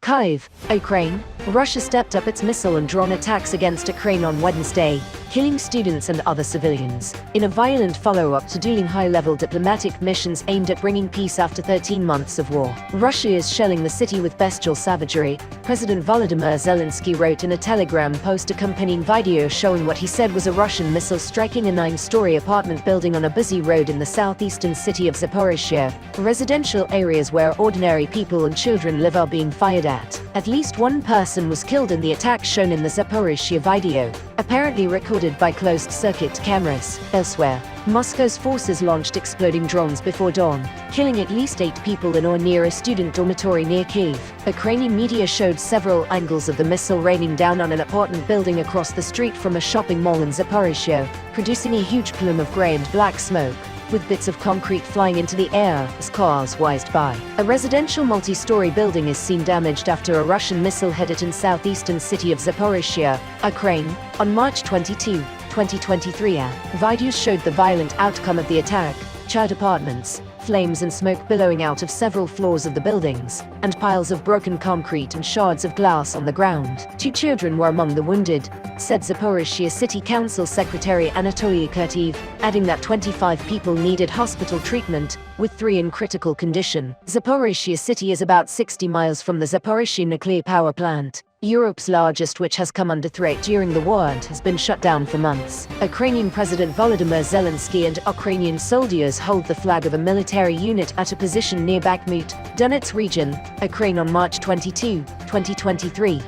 KYIV, Ukraine. Russia stepped up its missile and drone attacks against Ukraine on Wednesday, killing students and other civilians, in a violent follow-up to dueling high-level diplomatic missions aimed at bringing peace after 13 months of war. Russia is shelling the city with bestial savagery, President Volodymyr Zelensky wrote in a Telegram post accompanying video showing what he said was a Russian missile striking a 9-story apartment building on a busy road in the southeastern city of Zaporizhzhia. Residential areas where ordinary people and children live are being fired at. At least one person was killed in the attack shown in the Zaporizhzhia video, apparently recorded by closed-circuit cameras. Elsewhere, Moscow's forces launched exploding drones before dawn, killing at least 8 people in or near a student dormitory near Kyiv. Ukrainian media showed several angles of the missile raining down on an apartment building across the street from a shopping mall in Zaporizhzhia, producing a huge plume of grey and black smoke, with bits of concrete flying into the air as cars whizzed by. A residential multi-story building is seen damaged after a Russian missile hit it in southeastern city of Zaporizhzhia, Ukraine, on March 22, 2023. Videos showed the violent outcome of the attack: charred apartments, flames and smoke billowing out of several floors of the buildings, and piles of broken concrete and shards of glass on the ground. 2 children were among the wounded, said Zaporizhzhia City Council Secretary Anatoly KYIV, adding that 25 people needed hospital treatment, with 3 in critical condition. Zaporizhzhia city is about 60 miles from the Zaporizhzhia nuclear power plant, Europe's largest, which has come under threat during the war and has been shut down for months. Ukrainian President Volodymyr Zelensky and Ukrainian soldiers hold the flag of a military unit at a position near Bakhmut, Donetsk region, Ukraine on March 22, 2023.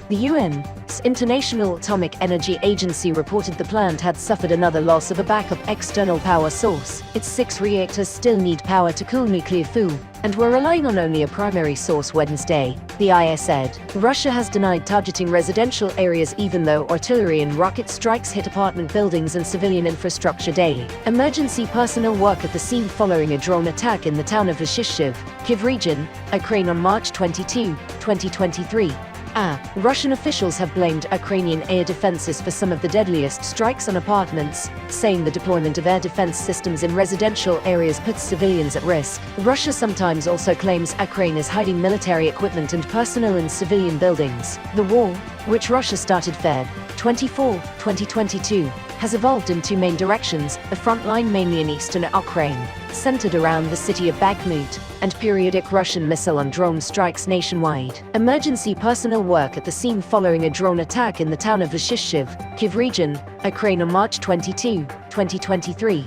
The UN's International Atomic Energy Agency reported the plant had suffered another loss of a backup external power source. Its 6 reactors still need power to cool nuclear fuel, and were relying on only a primary source Wednesday, the IS said. Russia has denied targeting residential areas even though artillery and rocket strikes hit apartment buildings and civilian infrastructure daily. Emergency personnel work at the scene following a drone attack in the town of Lishchiv, Kyiv region, Ukraine on March 22, 2023. Russian officials have blamed Ukrainian air defenses for some of the deadliest strikes on apartments, saying the deployment of air defense systems in residential areas puts civilians at risk. Russia sometimes also claims Ukraine is hiding military equipment and personnel in civilian buildings. The war, which Russia started Feb. 24, 2022, has evolved in 2 main directions: a front line mainly in eastern Ukraine, centered around the city of Bakhmut, and periodic Russian missile and drone strikes nationwide. Emergency personnel work at the scene following a drone attack in the town of Lishchiv, Kyiv region, Ukraine on March 22, 2023.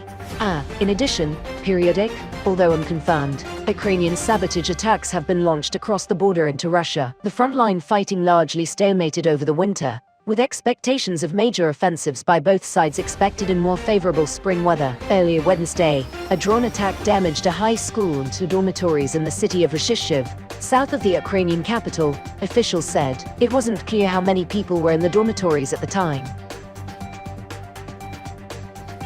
In addition, periodic, although unconfirmed, Ukrainian sabotage attacks have been launched across the border into Russia. The frontline fighting largely stalemated over the winter, with expectations of major offensives by both sides expected in more favorable spring weather. Earlier Wednesday, a drone attack damaged a high school and 2 dormitories in the city of Lishchiv, south of the Ukrainian capital, officials said. It wasn't clear how many people were in the dormitories at the time.